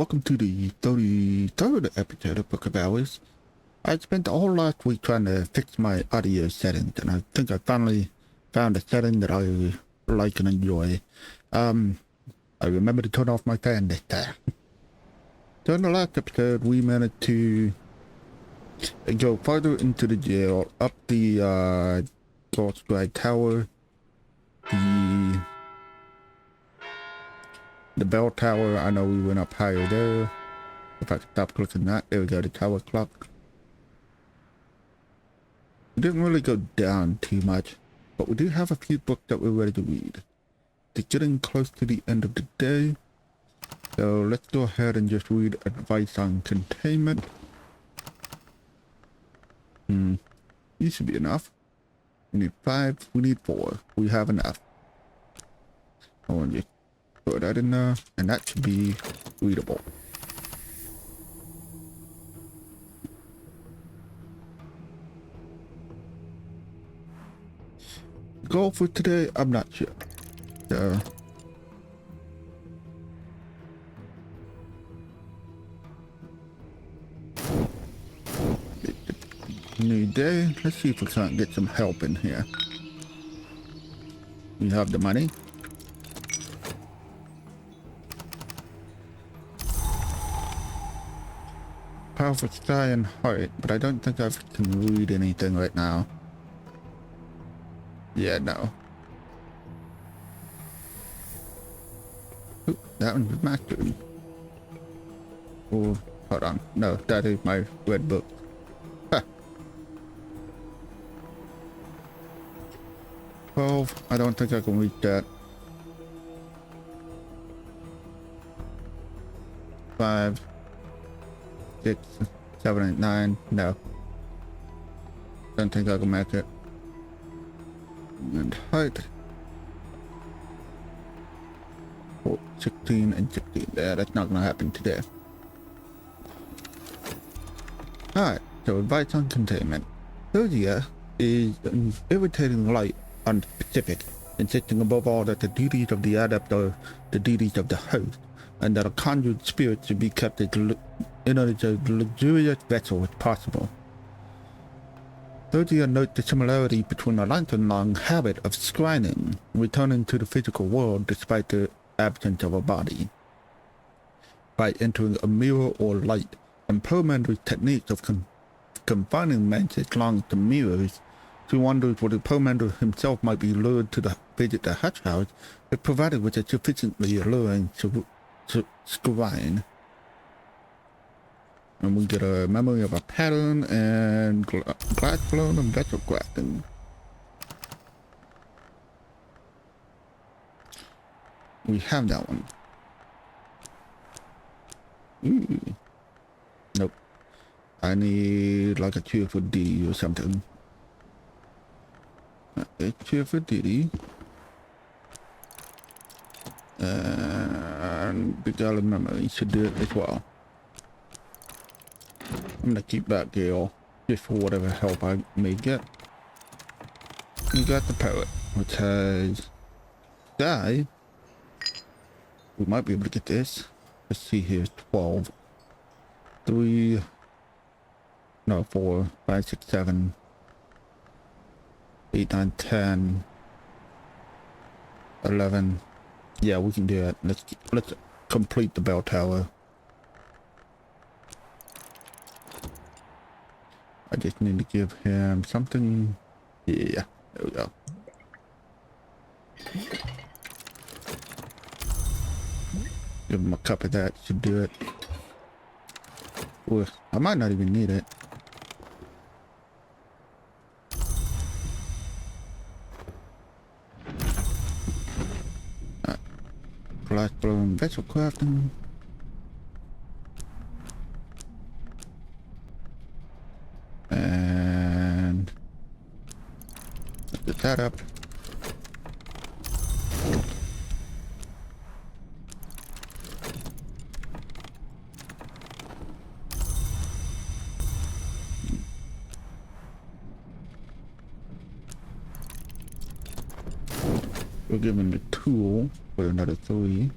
welcome to the 33rd episode of Book of Hours. I spent all last week trying to fix my audio settings, and I think I finally found a setting that I like and enjoy. I remember to turn off my fan this time. So in the last episode, we managed to go farther into the jail, up the Ghost Sky Tower, the bell tower. I know we went up higher there. If I could stop clicking that, there we go, the tower clock. We didn't really go down too much, but we do have a few books that we're ready to read. It's getting close to the end of the day, so let's go ahead and just read advice on containment. These should be enough. We need 5, we need 4. We have enough. I want to just throw that in there, and that should be readable. Goal for today, I'm not sure. New day. Let's see if we can't get some help in here. We have the money. Powerful sky and heart, but I don't think I can read anything right now. Yeah, no. Ooh, that one's mastered. Oh, hold on. No, that is my red book. Huh. 12. I don't think I can reach that. 5, 6, 7, 8, 9. No. Don't think I can make it. And height. 16 and 16. Yeah, that's not gonna happen today. Alright, so advice on containment. Zodiac is an irritating light on the Pacific, insisting above all that the duties of the adept are the duties of the host, and that a conjured spirit should be kept in as luxurious vessel as possible. Zodiac notes the similarity between a lantern-long habit of scrying, returning to the physical world despite the absence of a body, by entering a mirror or light, and Poemander's techniques of confining mantis lungs to mirrors. She wonders whether Poemander himself might be lured to visit the hutch house if provided with a sufficiently alluring scrying. And we get a memory of a pattern and glass blown and vessel crafting. We have that one. Ooh. Nope. I need like a cheerful D or something. A cheerful D. And the Gala memory should do it as well. I'm gonna keep that girl just for whatever help I may get. We got the poet, which has die. We might be able to get this. Let's see here, 12. 3, no, 4, 5, 6, 7, 8, 9, 10, 11. Yeah, we can do it. Let's complete the bell tower. I just need to give him something. Yeah, there we go. Give him a cup of that, should do it. Ooh, I might not even need it. Glass blowing vessel crafting. And let's get that up. We'll give him the tool for another 3.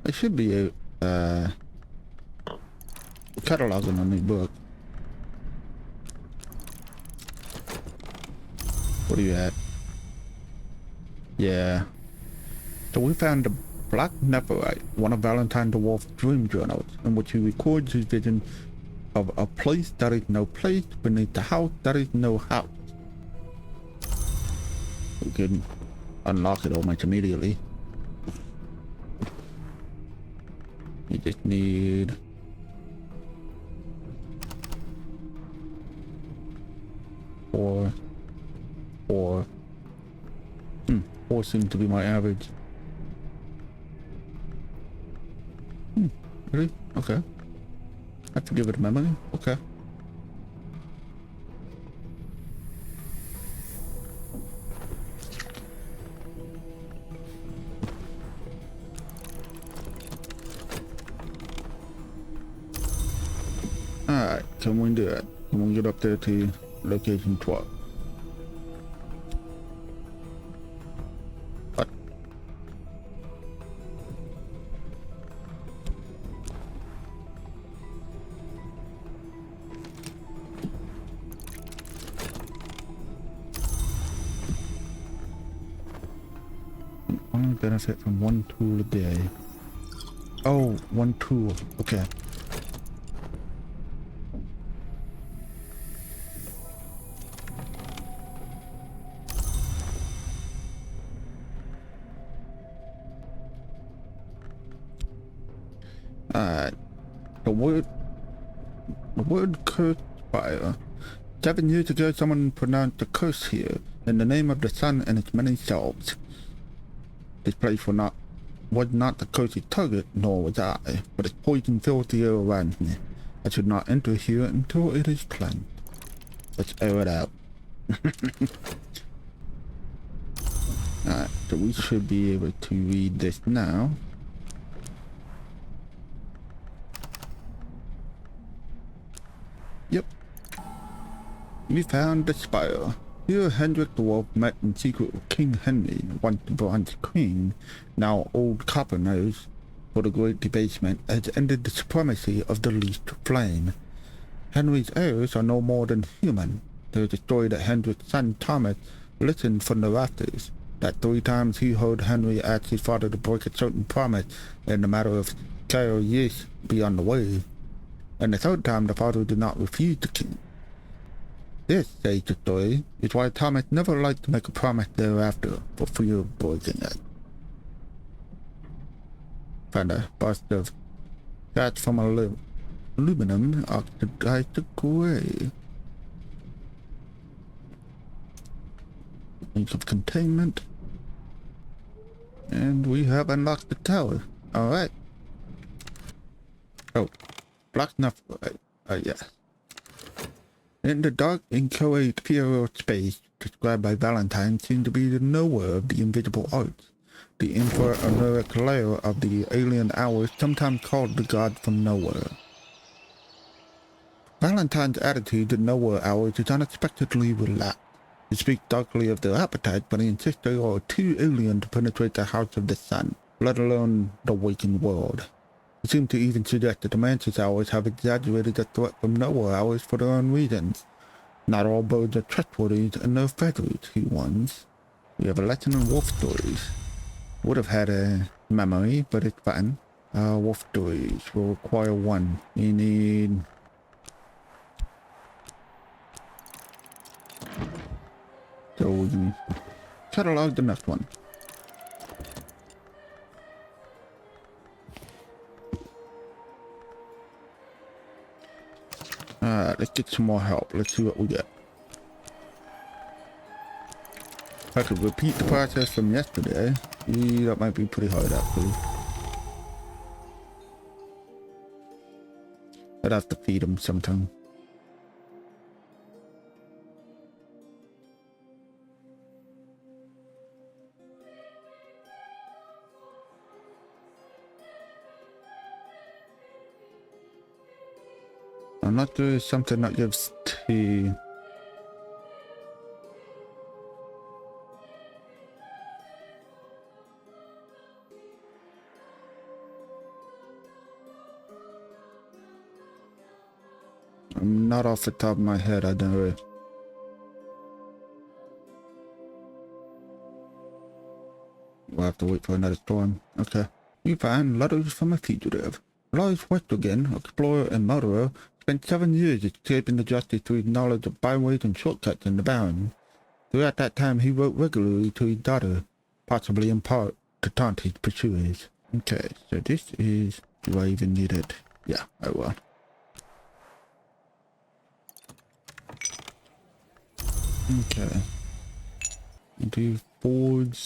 It should be a catalog in a new book. What are you at? Yeah. So we found the Black Nephite, one of Valentine the Wolf's dream journals, in which he records his vision of a place that is no place beneath the house that is no house. We can unlock it almost immediately. You just need... Four. Four seems to be my average. Really? Okay. I have to give it a memory? Okay. Alright, can we do it? Can we get up there to location 12? What? Only benefit from one tool a day. Oh, one tool. Okay. Alright. The word curse fire. 7 years ago, someone pronounced a curse here in the name of the sun and its many selves. This place was not the curse's target, nor was I, but its poison fills the air around me. I should not enter here until it is cleansed. Let's air it out. Alright, so we should be able to read this now. Yep. We found the spire. Here Hendrik the Wolf met in secret with King Henry, once the Bronze King, now Old Copper Nose, for the great debasement has ended the supremacy of the least flame. Henry's heirs are no more than human. There is a story that Hendrik's son Thomas listened from the rafters, that 3 times he heard Henry ask his father to break a certain promise in the matter of Cairo years beyond the wave, and the 3rd time the father did not refuse the king. This, says the story, is why Thomas never liked to make a promise thereafter for fear of breaking it. Found a bust of that's from aluminum oxidized to gray. Means of containment. And we have unlocked the tower. Alright. Oh, black enough. Yes. In the dark, inchoate ethereal space described by Valentine seemed to be the nowhere of the invisible arts, the infra-oniric layer of the alien hours sometimes called the god from nowhere. Valentine's attitude to nowhere hours is unexpectedly relaxed. He speaks darkly of their appetite, but he insists they are too alien to penetrate the house of the sun, let alone the waking world. He seemed to even suggest that the Mantis hours have exaggerated the threat from nowhere hours for their own reasons. Not all birds are trustworthy in their feathers, he warns. We have a lesson in wolf stories. Would have had a memory, but it's fine. Wolf stories will require 1. We need... So we can catalog the next one. Let's get some more help. Let's see what we get. If I could repeat the process from yesterday, that might be pretty hard actually. I'd have to feed them sometime. I'm not doing something that gives tea. Not off the top of my head, I don't know. We'll have to wait for another storm. Okay. You find letters from a fugitive. Lois Westergen, explorer and murderer, spent 7 years escaping the justice through his knowledge of byways and shortcuts in the Barrens. Throughout that time, he wrote regularly to his daughter, possibly in part to taunt his pursuers. Okay, so this is... Do I even need it? Yeah, I will. Okay. Do forge,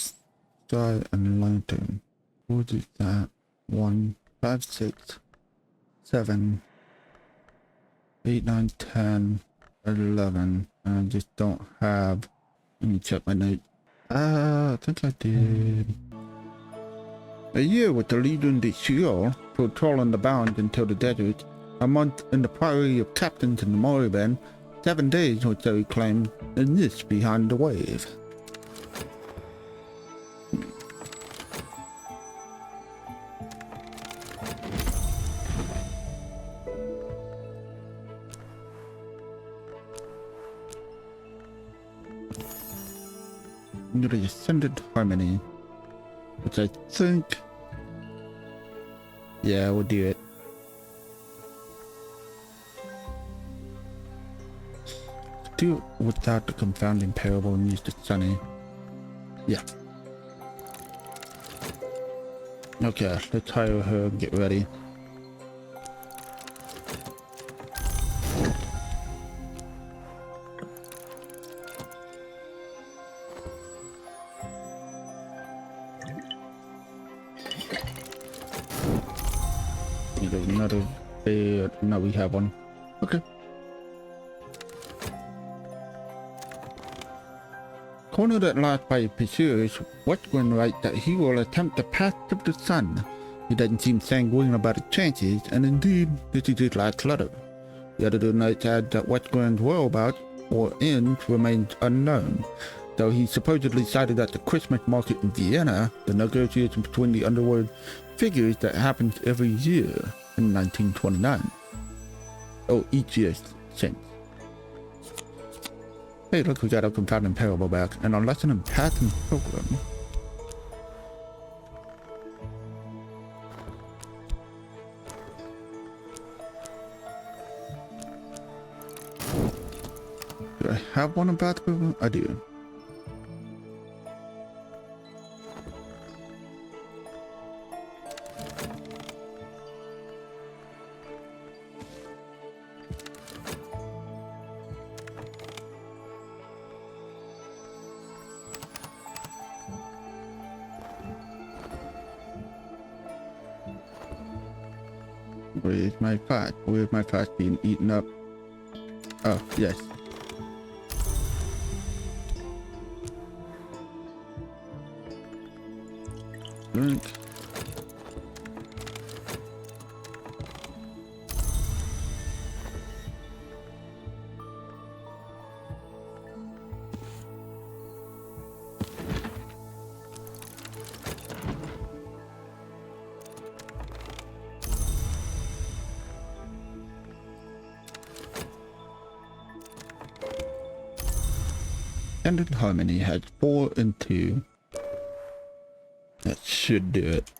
side, and lantern. Forge is that 1, 5, 6, 7, 8, 9, 10, 11. I just don't have... Let me check my notes. I think I did. A year with the Legion de Shield, patrolling the bounds until the desert. A month in the priory of captains in the Morriban. 7 days or so he claimed, and this behind the wave. The Ascended Harmony, which I think, yeah, we'll do it. Do it without the confounding parable and use the sunny. Yeah. Okay, let's hire her and get ready. Another bed. No, we have one. Okay. Cornered at last by his pursuers, Westgren writes that he will attempt the path of the sun. He doesn't seem sanguine about his chances, and indeed, this is his last letter. The other notes add that Westgren's whereabouts or ends remains unknown. Though he supposedly cited at the Christmas market in Vienna, the negotiation between the underworld figures that happens every year in 1929. Oh, each year since. Hey, look, we got our confounding parable back, and our lesson in Path and Pilgrim. Do I have one in Path and Pilgrim? I do. Where's my fat? Where's my fat being eaten up? Oh, yes. Drink. Ascended Harmony has 4 and 2. That should do it.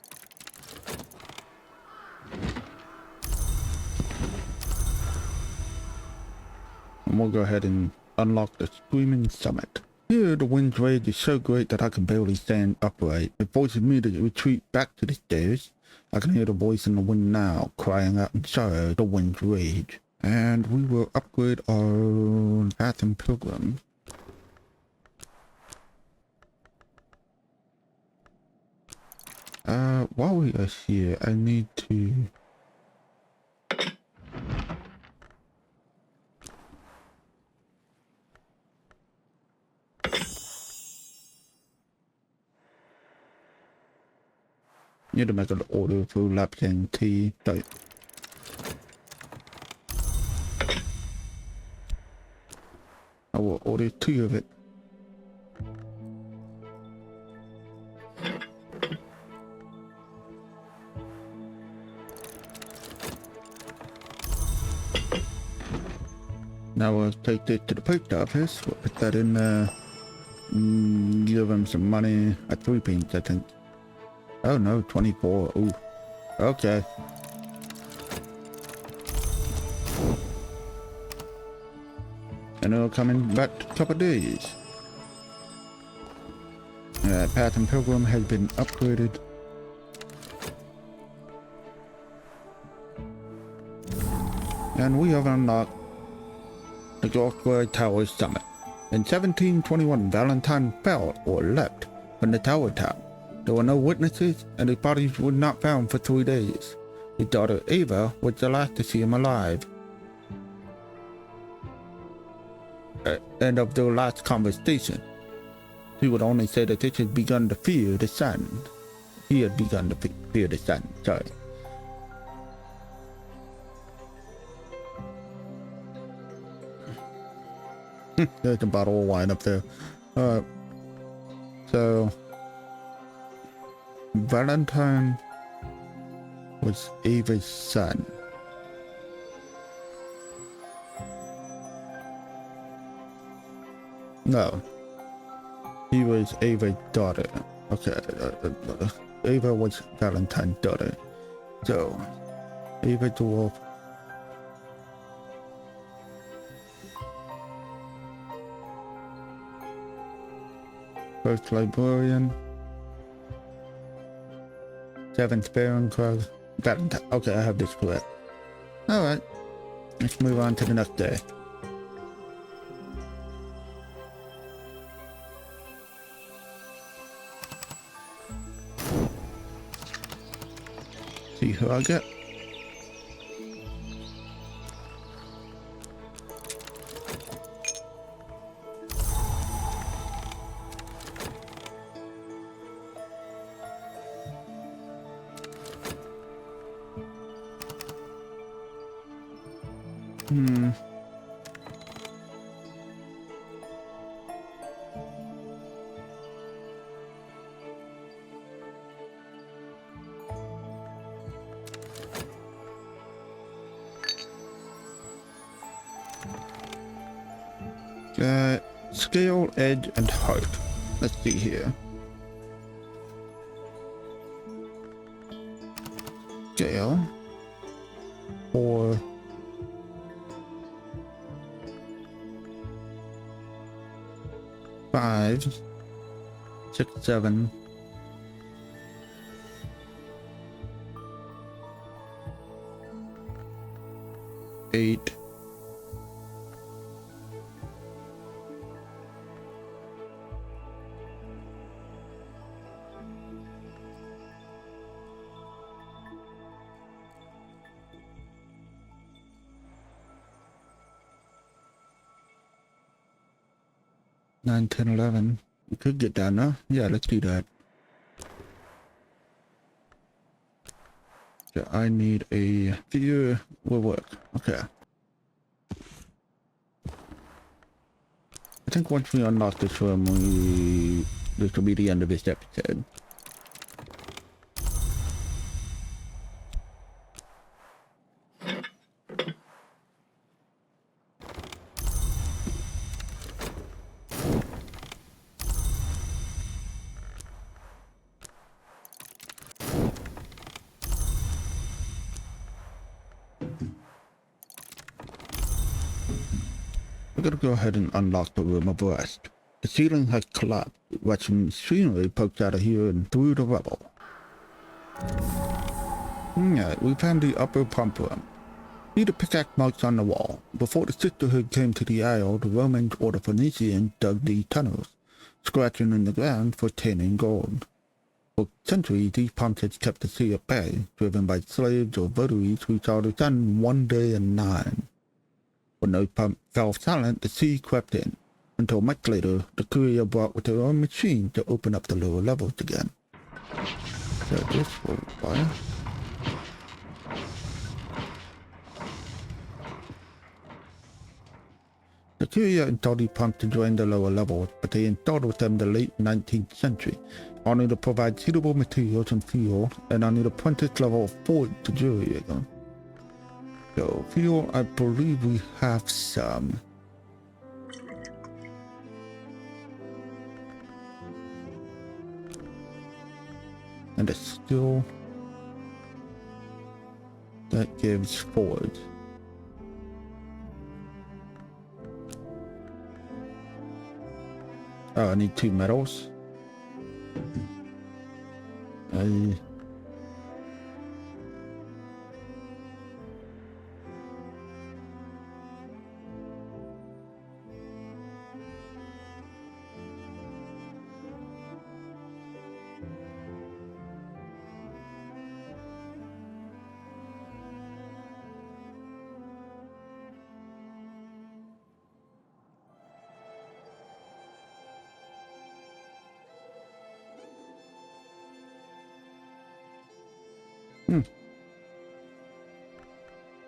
And we'll go ahead and unlock the Screaming Summit. Here the wind's rage is so great that I can barely stand upright. It forces me to retreat back to the stairs. I can hear the voice in the wind now, crying out in sorrow the wind's rage. And we will upgrade our Path and Pilgrim. While we are here, I need to... Need to make an order for Lapsang tea. So... I will order 2 of it. Now we'll take this to the post office. We'll put that in there. Give him some money at 3 pence, I think. Oh no, 24. Ooh. Okay. And it'll come in about a couple of days. Path and Pilgrim has been upgraded. And we have unlocked the Gorkwood Tower Summit. In 1721, Valentine fell or leapt from the tower top. There were no witnesses, and his body was not found for 3 days. His daughter Ava was the last to see him alive. End of their last conversation. He would only say that they had begun to fear the sun. He had begun to fear the sun, sorry. There's a bottle of wine up there. So Valentine was Ava's son. No, he was Ava's daughter. Okay, Ava was Valentine's daughter. So Ava the wolf. First librarian. 7th Baron Club. Valentine. Okay, I have this correct. Alright. Let's move on to the next day. See who I get. Scale, edge, and heart. Let's see here. Scale. 4. 5. 6, 7. 8. 9, 10, 11. We could get down there. Yeah, let's do that. So I need a few will work. Okay. I think once we unlock this room, this will be the end of this episode. We're gonna go ahead and unlock the room of rest. The ceiling has collapsed, watching scenery poked out of here and through the rubble. Yeah, we found the upper pump room. See the pickaxe marks on the wall. Before the sisterhood came to the isle, the Romans or the Phoenicians dug these tunnels, scratching in the ground for tin and gold. For centuries, these pumps had kept the sea at bay, driven by slaves or votaries who saw the sun one day in 9. When those pumps fell silent, the sea crept in, until much later, the courier brought with their own machine to open up the lower levels again. So this will fire. The courier installed these pumps to drain the lower levels, but they installed them in the late 19th century, only to provide suitable materials and fuel, and only the apprentice level of 4 to jury again. So fuel, I believe we have some. And the skill that gives forward. Oh, I need 2 metals.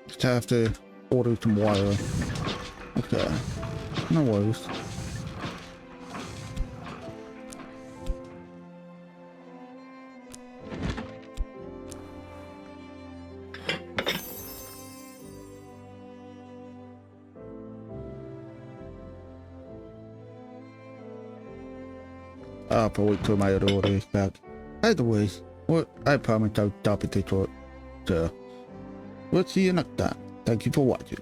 Just have to order some wire. Okay. No worries. I'll probably wait till my other order is back. Either way, well, I promise I'll stop at this one. So, we'll see you next time. Thank you for watching.